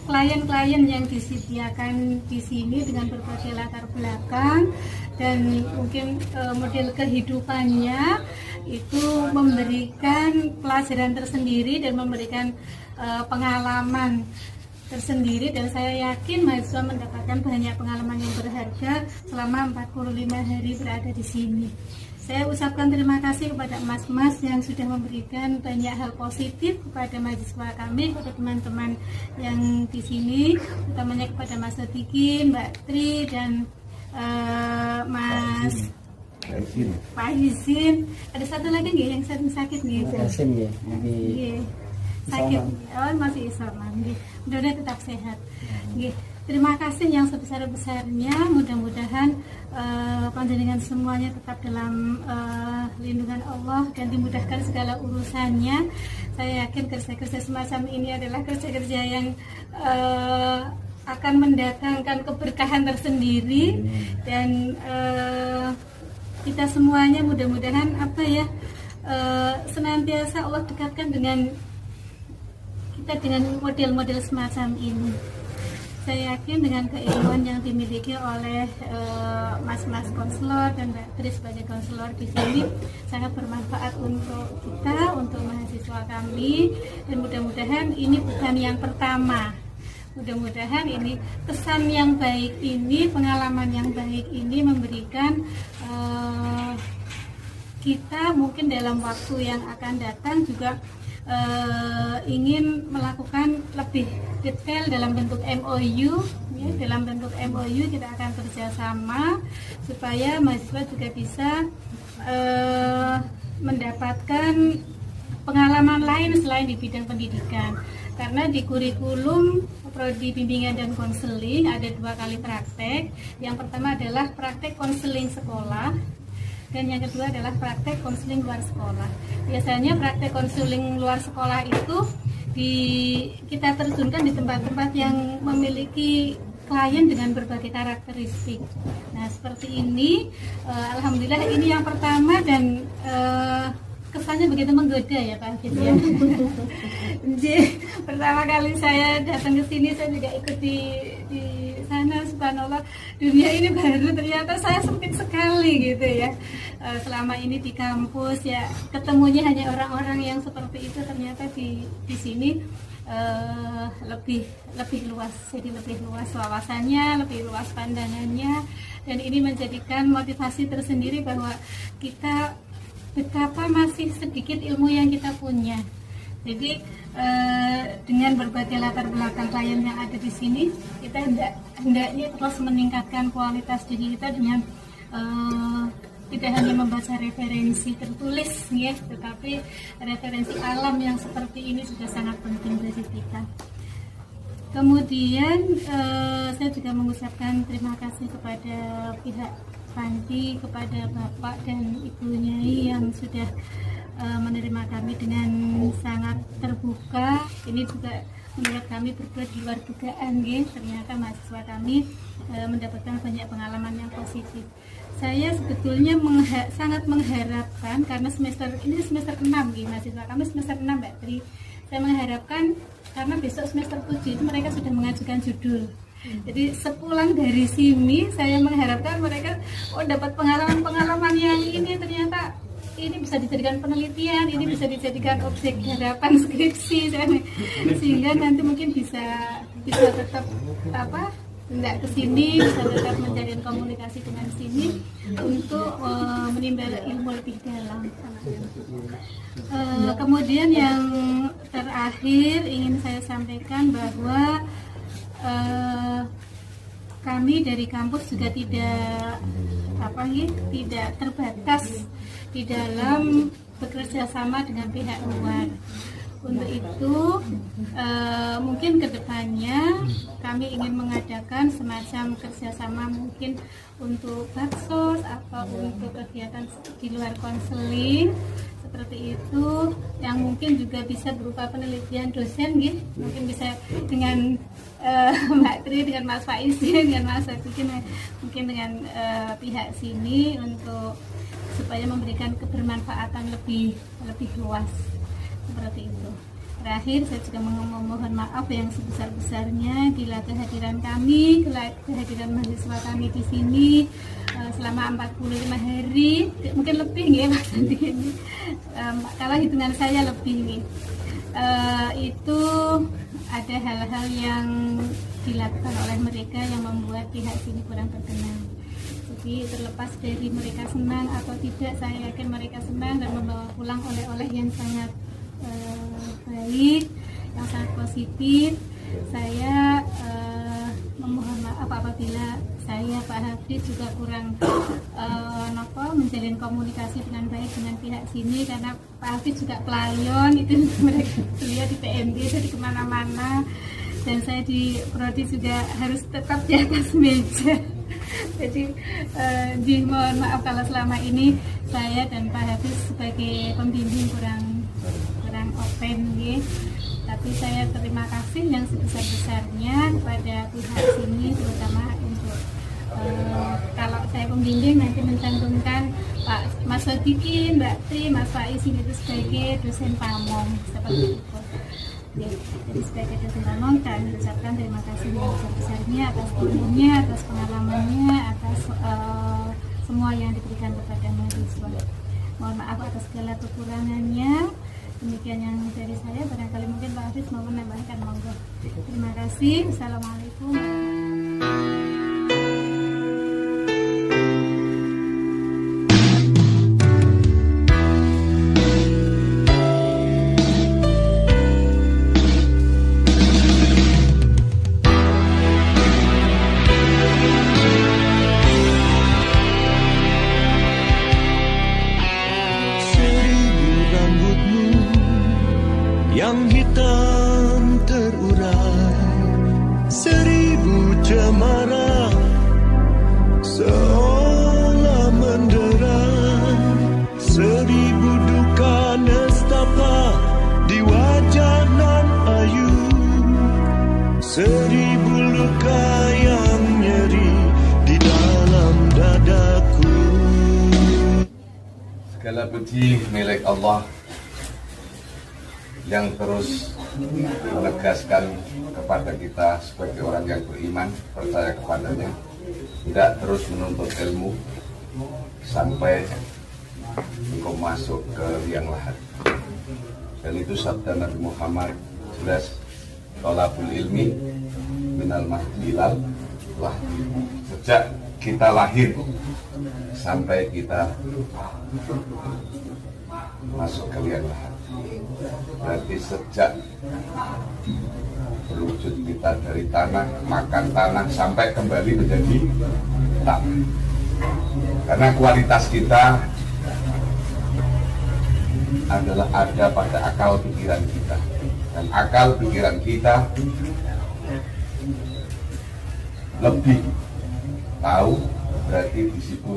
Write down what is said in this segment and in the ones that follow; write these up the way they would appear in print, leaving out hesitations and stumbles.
klien-klien yang disediakan di sini dengan berbagai latar belakang dan mungkin model kehidupannya itu memberikan pelajaran tersendiri dan memberikan pengalaman tersendiri, dan saya yakin mahasiswa mendapatkan banyak pengalaman yang berharga selama 45 hari berada di sini. Saya ucapkan terima kasih kepada mas-mas yang sudah memberikan banyak hal positif kepada mahasiswa kami, kepada teman-teman yang di sini, utamanya kepada Mas Sodikin, Mbak Tri, dan Mas Pak Izin. Ada satu lagi nggak yang sakit nih? Sakit, masih isoman. Mudah-mudahan tetap sehat. Terima kasih yang sebesar-besarnya. Mudah-mudahan panjenengan semuanya tetap dalam lindungan Allah dan dimudahkan segala urusannya. Saya yakin kerja-kerja semacam ini adalah kerja-kerja yang akan mendatangkan keberkahan tersendiri, dan kita semuanya mudah-mudahan senantiasa Allah dekatkan dengan kita dengan model-model semacam ini. Saya yakin dengan keilmuan yang dimiliki oleh mas-mas konselor dan Mbak Tri sebagai konselor di sini sangat bermanfaat untuk kita, untuk mahasiswa kami, dan mudah-mudahan ini bukan yang pertama. Mudah-mudahan ini kesan yang baik ini, pengalaman yang baik ini memberikan kita mungkin dalam waktu yang akan datang juga ingin melakukan lebih detail dalam bentuk MOU. Dalam bentuk MOU kita akan kerjasama supaya mahasiswa juga bisa mendapatkan pengalaman lain selain di bidang pendidikan, karena di kurikulum prodi bimbingan dan konseling ada 2 kali praktek. Yang pertama adalah praktek konseling sekolah, dan yang kedua adalah praktek konseling luar sekolah. Biasanya praktek konseling luar sekolah itu kita terjunkan di tempat-tempat yang memiliki klien dengan berbagai karakteristik. Nah, seperti ini, alhamdulillah ini yang pertama, dan kesannya begitu menggoda ya Pak Afid ya. Jadi pertama kali saya datang ke sini, saya juga ikut di sana, subhanallah, dunia ini baru, ternyata saya sempit sekali gitu ya. Selama ini di kampus ya ketemunya hanya orang-orang yang seperti itu, ternyata di sini lebih luas, jadi lebih luas wawasannya, lebih luas pandangannya, dan ini menjadikan motivasi tersendiri bahwa kita betapa masih sedikit ilmu yang kita punya. Jadi dengan berbagai latar belakang klien yang ada di sini, kita hendaknya terus meningkatkan kualitas diri kita dengan tidak hanya membaca referensi tertulis ya, tetapi referensi alam yang seperti ini juga sangat penting bagi kita. Kemudian saya juga mengucapkan terima kasih kepada pihak panti, kepada Bapak dan Ibu Nyai yang sudah menerima kami dengan sangat terbuka. Ini juga menurut kami berdua di luar dugaan, ternyata mahasiswa kami mendapatkan banyak pengalaman yang positif. Saya sebetulnya sangat mengharapkan, karena semester ini semester 6 mahasiswa kami semester 6 Mbak Tri. Saya mengharapkan karena besok semester 7 itu mereka sudah mengajukan judul. Jadi sepulang dari sini saya mengharapkan mereka dapat pengalaman yang ini, ternyata ini bisa dijadikan penelitian, ini bisa dijadikan objek harapan skripsi, sehingga nanti mungkin bisa tetap tidak ke sini, bisa tetap menjalin komunikasi dengan sini untuk menimba ilmu lebih dalam. Kemudian yang terakhir ingin saya sampaikan bahwa kami dari kampus juga tidak terbatas di dalam bekerja sama dengan pihak luar. Untuk itu mungkin kedepannya kami ingin mengadakan semacam kerjasama mungkin untuk baksos atau untuk kegiatan di luar konseling seperti itu, yang mungkin juga bisa berupa penelitian dosen gitu. Mungkin bisa dengan Mbak Tri, dengan Mas Faizin, dengan Mas Sadikin, mungkin dengan pihak sini untuk supaya memberikan kebermanfaatan lebih luas seperti itu. Terakhir saya juga memohon maaf yang sebesar-besarnya bila kehadiran kami, kehadiran mahasiswa kami di sini selama 45 hari, mungkin lebih nggih Mas Andi ini. Kalau hitungan saya lebih nih. Itu ada hal-hal yang dilakukan oleh mereka yang membuat pihak sini kurang berkenan. Jadi terlepas dari mereka senang atau tidak, saya yakin mereka senang dan membawa pulang oleh-oleh yang sangat baik, yang sangat positif. Saya memohon maaf apabila saya Pak Hafid juga kurang menjalin komunikasi dengan baik dengan pihak sini, karena Pak Hafid juga pelayon itu mereka beliau di PMD jadi kemana-mana dan saya di prodi juga harus tetap di atas meja. Jadi mohon maaf kalau selama ini saya dan Pak Hafiz sebagai pembimbing kurang open ya. Tapi saya terima kasih yang sebesar-besarnya kepada pihak sini, terutama untuk kalau saya pembimbing nanti mencantumkan Pak Mas Sodikin, Mbak Tri, Mas Faiz itu sebagai dosen pamong seperti itu. Jadi sebagai dosen pamong kami ucapkan terima kasih yang sebesar-besarnya atas ilmunya, atas pengalamannya, atas semua yang diberikan kepada mahasiswa. Mohon maaf atas segala kekurangannya. Demikian yang dari saya, barangkali mungkin Pak Hafiz mau menambahkan, monggo. Terima kasih. Assalamualaikum. Yang hitam terurai, 1000 cemara seolah mendera, 1000 duka nestapa di wajah nan ayu, 1000 luka yang nyeri di dalam dadaku. Segala puji milik Allah yang terus menegaskan kepada kita sebagai orang yang beriman, percaya kepadanya, tidak terus menuntut ilmu sampai engkau masuk ke liang lahat. Dan itu sabda Nabi Muhammad jelas, thalabul ilmi minal mahdi ilal lahdi. Sejak kita lahir sampai kita masuk ke liang lahat. Berarti sejak berwujud kita dari tanah, makan tanah, sampai kembali menjadi tanah. Karena kualitas kita adalah ada pada akal pikiran kita. Dan akal pikiran kita lebih tahu, berarti disitu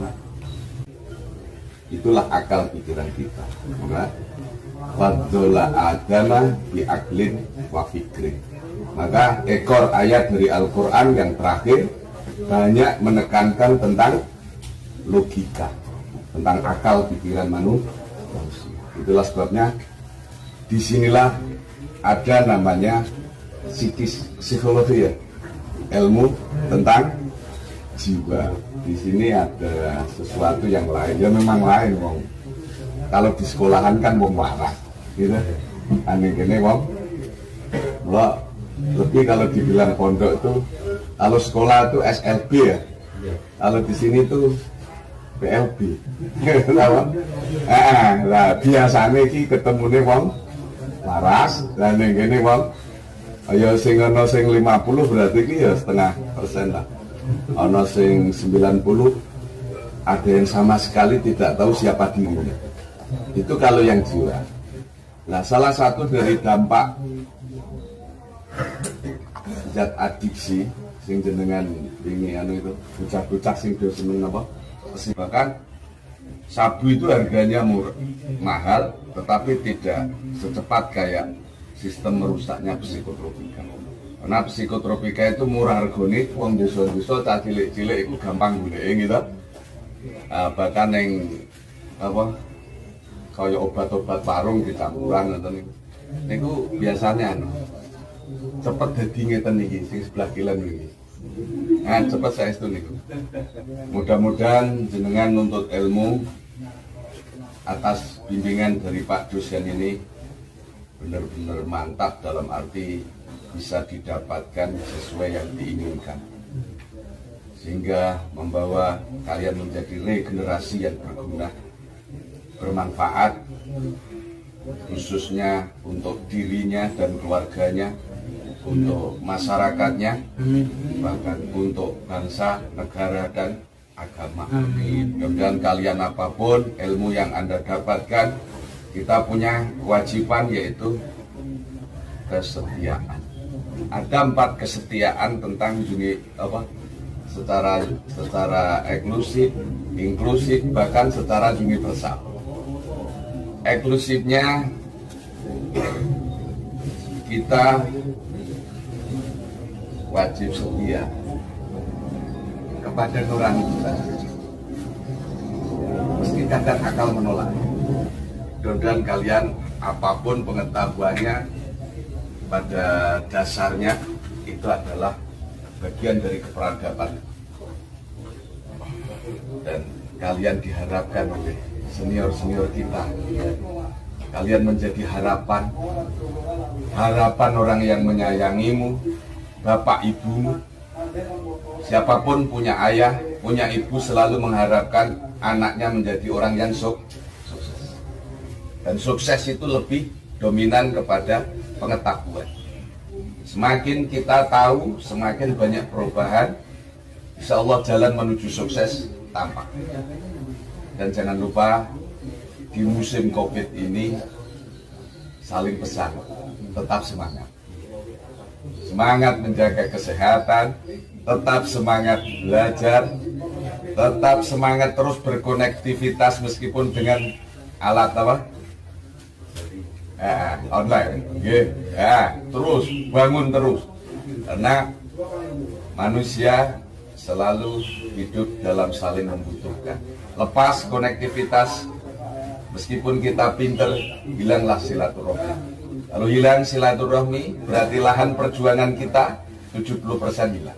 itulah akal pikiran kita. Fadzola adama bi aklin wa fikrin. Maka ekor ayat dari Al-Quran yang terakhir banyak menekankan tentang logika, tentang akal pikiran manusia. Itulah sebabnya disinilah ada namanya psikologi ya, ilmu tentang jiwa. Di sini ada sesuatu yang lain, ya memang lain wong. Kalau di sekolahan kan wong waras, gitu. Aneh gini wong. Lebih kalau dibilang pondok itu, kalau sekolah itu SLB ya. Kalau di sini tuh PLB. Nah, biasanya ki ketemunya wong waras, dan yang gini wong. Ayo sing ono sing 50 berarti ki ya setengah persen lah. Ono sing 90, ada yang sama sekali tidak tahu siapa dirinya. Itu kalau yang jiwa. Nah, salah satu dari dampak zat adiksi sing jenengan ini itu bocah-bocah sing do seneng apa? Bahkan sabu itu harganya mahal, tetapi tidak secepat kayak sistem merusaknya psikotropika. Karena psikotropika itu murah harganya, wong desa-desa cah cilik-cilik itu gampang goleke gitu. Bahkan yang apa? Kayak obat-obat warung dicampuran niku biasanya cepet dadi ngeten iki sing sebelah kilen iki. Nah, cepet saestu niku. Mudah-mudahan jenengan nuntut ilmu atas bimbingan dari Pak dosen ini benar-benar mantap dalam arti bisa didapatkan sesuai yang diinginkan, sehingga membawa kalian menjadi regenerasi yang berguna, bermanfaat, khususnya untuk dirinya dan keluarganya, untuk masyarakatnya, bahkan untuk bangsa, negara, dan agama. Mudah-mudahan kalian apapun ilmu yang Anda dapatkan, kita punya kewajiban yaitu kesetiaan. Ada 4 kesetiaan tentang secara eksklusif, inklusif, bahkan secara universal. Eksklusifnya kita wajib setia kepada nurani kita, meski kadang akal menolak. Mudah-mudahan kalian apapun pengetahuannya, pada dasarnya itu adalah bagian dari keperadaban, dan kalian diharapkan oleh senior-senior kita, kalian menjadi harapan orang yang menyayangimu, bapak ibumu. Siapapun punya ayah, punya ibu, selalu mengharapkan anaknya menjadi orang yang sukses. Dan sukses itu lebih dominan kepada pengetahuan. Semakin kita tahu, semakin banyak perubahan, insya Allah jalan menuju sukses tampak. Dan jangan lupa di musim COVID ini saling pesan, tetap semangat. Semangat menjaga kesehatan, tetap semangat belajar, tetap semangat terus berkonektivitas meskipun dengan alat online. Terus bangun terus, karena manusia selalu hidup dalam saling membutuhkan. Lepas konektivitas, meskipun kita pinter, hilanglah silaturahmi. Kalau hilang silaturahmi, berarti lahan perjuangan kita 70% hilang.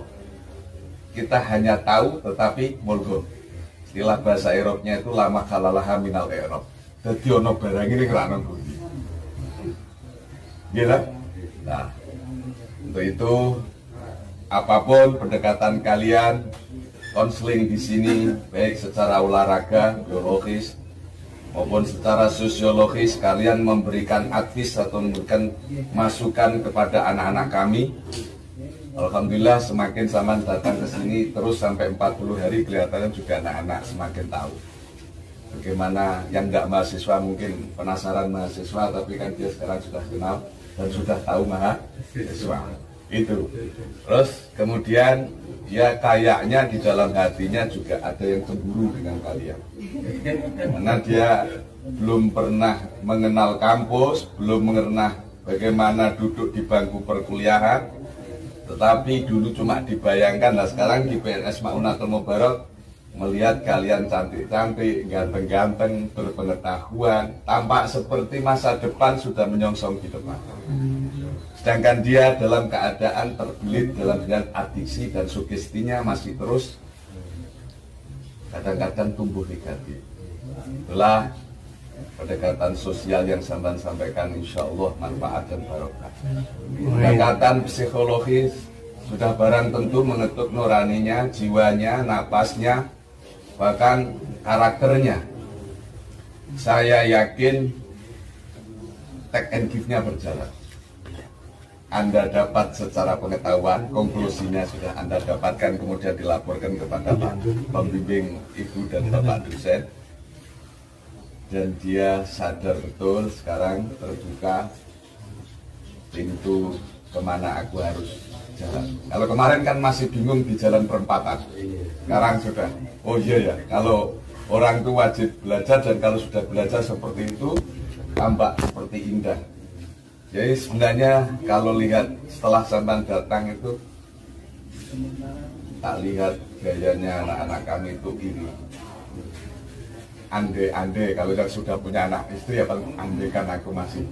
Kita hanya tahu, tetapi mulgo. Istilah bahasa Eropnya itu lama kalalaha minal Erop. Jadi ono barang ini kerana bunyi. Gila? Nah, untuk itu apapun pendekatan kalian, konseling di sini, baik secara olahraga, biologis, maupun secara sosiologis, kalian memberikan advis atau memberikan masukan kepada anak-anak kami. Alhamdulillah semakin zaman datang ke sini terus sampai 40 hari kelihatannya juga anak-anak semakin tahu bagaimana. Yang nggak mahasiswa mungkin penasaran mahasiswa, tapi kan dia sekarang sudah kenal dan sudah tahu mahasiswa itu. Terus kemudian dia kayaknya di dalam hatinya juga ada yang cemburu dengan kalian, karena dia belum pernah mengenal kampus, belum pernah bagaimana duduk di bangku perkuliahan, tetapi dulu cuma dibayangkan. Nah sekarang di PNS Maunatul Mubarak melihat kalian cantik-cantik, ganteng-ganteng, berpengetahuan, tampak seperti masa depan sudah menyongsong di depan. Sedangkan dia dalam keadaan terbelit dalam dengan adiksi dan sugestinya masih terus kadang-kadang tumbuh negatif. Itulah pendekatan sosial yang sampean sampaikan, insya Allah manfaat dan barokah. Pendekatan psikologis sudah barang tentu mengetuk nuraninya, jiwanya, napasnya, bahkan karakternya. Saya yakin take and give-nya berjalan. Anda dapat secara pengetahuan, konklusinya sudah Anda dapatkan, kemudian dilaporkan kepada Pak Pembimbing Ibu dan Bapak dosen. Dan dia sadar betul sekarang terbuka pintu kemana aku harus jalan. Kalau kemarin kan masih bingung di jalan perempatan, sekarang sudah, oh iya ya, kalau orang itu wajib belajar, dan kalau sudah belajar seperti itu tampak seperti indah. Jadi sebenarnya kalau lihat setelah sampean datang itu, tak lihat gayanya anak-anak kami itu ini. ande kalau yang sudah punya anak istri ya paling andekan aku masih.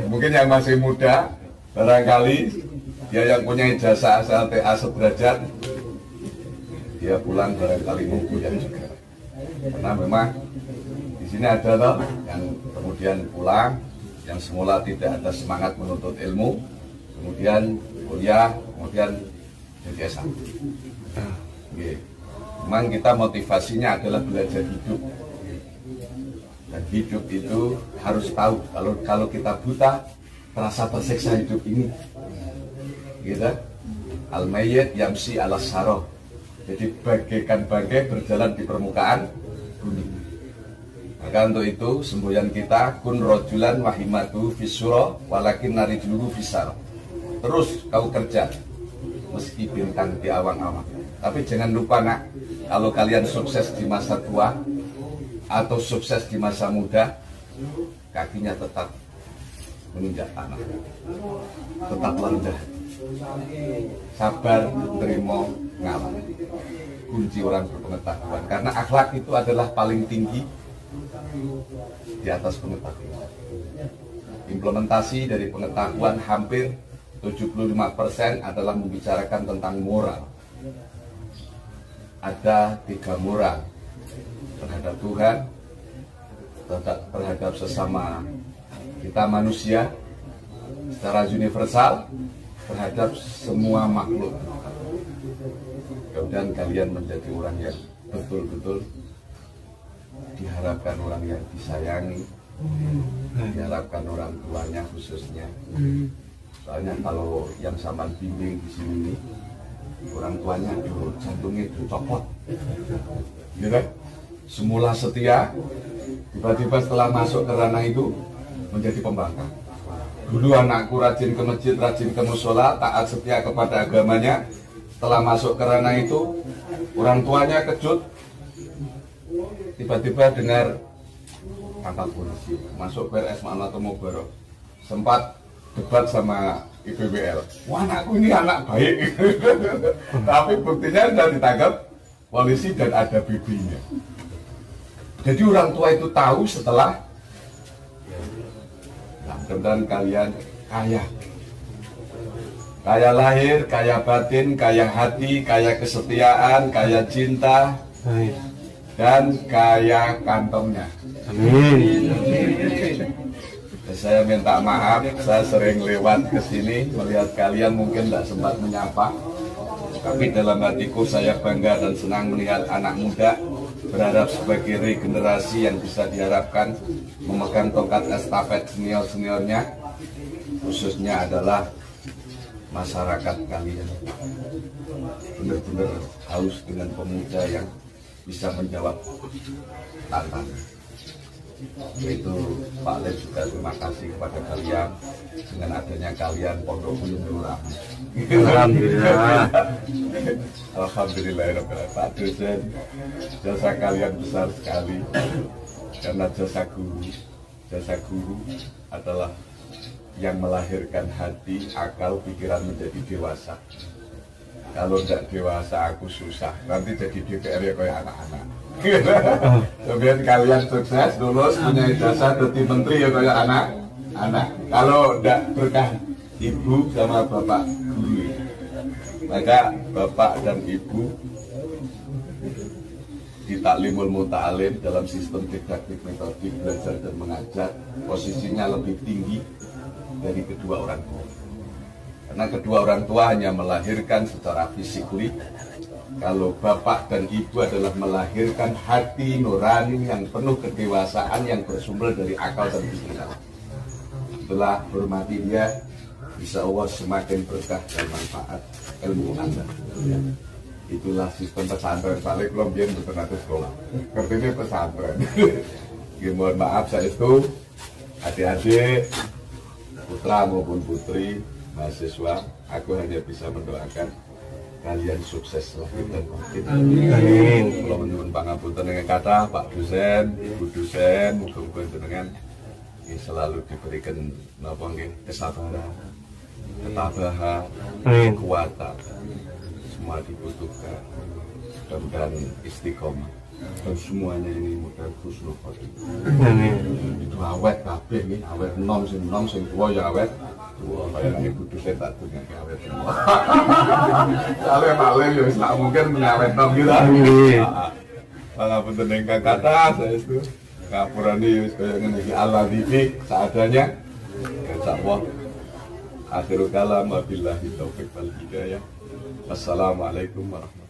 Mungkin yang masih muda barangkali dia yang punya ijazah SLTA sederajat dia pulang barangkali menggoyang juga. Karena memang di sini ada loh yang kemudian pulang, yang semula tidak ada semangat menuntut ilmu, kemudian kuliah, kemudian jadi S1. Memang kita motivasinya adalah belajar hidup. Dan hidup itu harus tahu kalau kita buta terasa tersiksa hidup ini. Gitu. Al-mayyit yamsi ala saroh. Jadi bagaikan bagai berjalan di permukaan bumi. Maka untuk itu semboyan kita kun rojulan wahimatu fisuro walakin narijluhu fisaro. Terus kau kerja meski bintang di awang-awang. Tapi jangan lupa nak, kalau kalian sukses di masa tua atau sukses di masa muda, kakinya tetap menginjak tanah, tetap rendah, sabar, terima, ngalah. Kunci orang berpengetahuan, karena akhlak itu adalah paling tinggi di atas pengetahuan. Implementasi dari pengetahuan hampir 75% adalah membicarakan tentang moral. Ada 3 moral terhadap Tuhan, terhadap sesama kita manusia, secara universal, terhadap semua makhluk. Kemudian kalian menjadi orang yang betul-betul diharapkan orang yang disayangi, diharapkan orang tuanya khususnya. Soalnya kalau yang sama bimbing di sini nih, orang tuanya dulu jantungnya dicopot, gitu kan? Semula setia, tiba-tiba setelah masuk ke ranah itu menjadi pembangkang. Dulu anakku rajin ke masjid, rajin ke musola, taat setia kepada agamanya. Setelah masuk ke ranah itu, orang tuanya kejut, tiba-tiba dengar angkat polisi, masuk PRS Ma'natul Mubarok. Sempat debat sama IPBL. Wah, anakku ini anak baik. Tapi buktinya sudah ditangkap polisi dan ada BB-nya. Jadi orang tua itu tahu setelah mudah-mudahan kalian kaya. Kaya lahir, kaya batin, kaya hati, kaya kesetiaan, kaya cinta, dan kaya kantongnya. Amin. Saya minta maaf, saya sering lewat ke sini melihat kalian mungkin tidak sempat menyapa. Tapi dalam hatiku saya bangga dan senang melihat anak muda berharap sebagai regenerasi yang bisa diharapkan memegang tongkat estafet senior-seniornya, khususnya adalah masyarakat kalian. Benar-benar haus dengan pemuda yang bisa menjawab tantangan. Itu Pak Lek juga terima kasih kepada kalian. Dengan adanya kalian Pondok Gunung Durang. Alhamdulillah. Alhamdulillah Pak dosen, jasa kalian besar sekali. Karena jasa guru adalah yang melahirkan hati, akal, pikiran menjadi dewasa. Kalau tidak dewasa aku susah, nanti jadi DPR ya kayak anak-anak. Kemudian kalian sukses, lulus, punya ijazah, jadi menteri ya kayak anak-anak. Kalau tidak berkah ibu sama bapak guru, maka bapak dan ibu di Taklimul Muta'alim dalam sistem didaktik metodik belajar dan mengajar posisinya lebih tinggi dari kedua orang tua. Karena kedua orang tua hanya melahirkan secara fisikly. Kalau bapak dan ibu adalah melahirkan hati nurani yang penuh kedewasaan yang bersumber dari akal dan pikiran. Setelah hormati dia, insya Allah semakin berkah dan manfaat ilmu Anda. Itulah sistem pesantren. Balik belum biar betul nanti sekolah. Kertinya pesantren. Mohon maaf saya itu adik-adik, putra maupun putri, mahasiswa, aku hanya bisa mendoakan kalian sukses lahir dan batin. Amin. Kalau menyuwun pangapunten dengan kata Pak dosen, Ibu dosen, muga-muga jenengan selalu diberikan kesabaran, ketabahan, kekuatan, semua dibutuhkan dan istiqomah. Dan semuanya ini mudah husnul khotimah. Amin. Itu awet kabeh nggih, awet nom sing tuwa ya awet. Tuwa kaya nek kuduse tak dongake awet semua. Soale malah ya wis tak mungkin mengawet nom gitu. Amin. Pangapunten ingkang kathah saestu. Ngapurane ya wis kaya ngene iki Allah didik seadanya. Insyaallah. Akhirul kalam wabillahi taufiq wal hidayah. Wassalamualaikum warahmatullahi wabarakatuh.